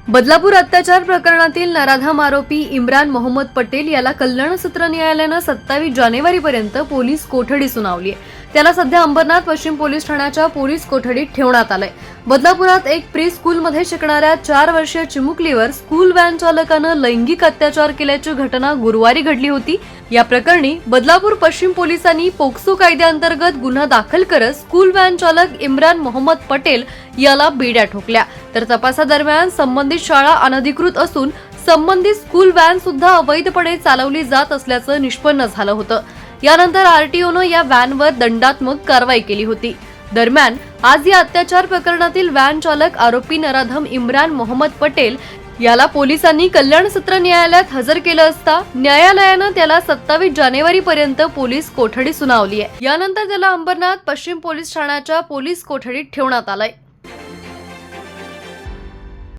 बदलापूर अत्याचार प्रकरणातील नराधाम आरोपी इम्रान मोहम्मद पटेल याला कल्याण सत्र न्यायालयानं 27 जानेवारीपर्यंत पोलीस कोठडी सुनावली आहे। त्याला सध्या अंबरनाथ पश्चिम पोलीस ठाण्याच्या पोलीस कोठडीत ठेवण्यात आलंय। बदलापुरात एक प्री स्कूलमध्ये शिकणाऱ्या 4 वर्षीय चिमुकलीवर स्कूल व्हॅन चालकानं लैंगिक अत्याचार केल्याची घटना गुरुवारी घडली होती। या प्रकरणी बदलापूर पश्चिम पोलिसांनी पोक्सो कायद्याअंतर्गत गुन्हा दाखल करत स्कूल व्हॅन चालक इम्रान मोहम्मद पटेल याला बेड्या ठोकल्या। तर तपासादरम्यान संबंधित शाळा अनधिकृत असून संबंधित स्कूल व्हॅन सुद्धा अवैधपणे चालवली जात असल्याचं निष्पन्न झालं होतं। यानंतर आरटीओनं या व्हॅनवर दंडात्मक कारवाई केली होती। दरम्यान आज या अत्याचार प्रकरणातील व्हॅन चालक आरोपी नराधम इम्रान मोहम्मद पटेल याला पोलिसांनी कल्याण सत्र न्यायालयात हजर केलं असता न्यायालयानं त्याला 27 जानेवारीपर्यंत पोलीस कोठडी सुनावली आहे। यानंतर त्याला अंबरनाथ पश्चिम पोलीस ठाण्याच्या पोलीस कोठडीत ठेवण्यात आलंय।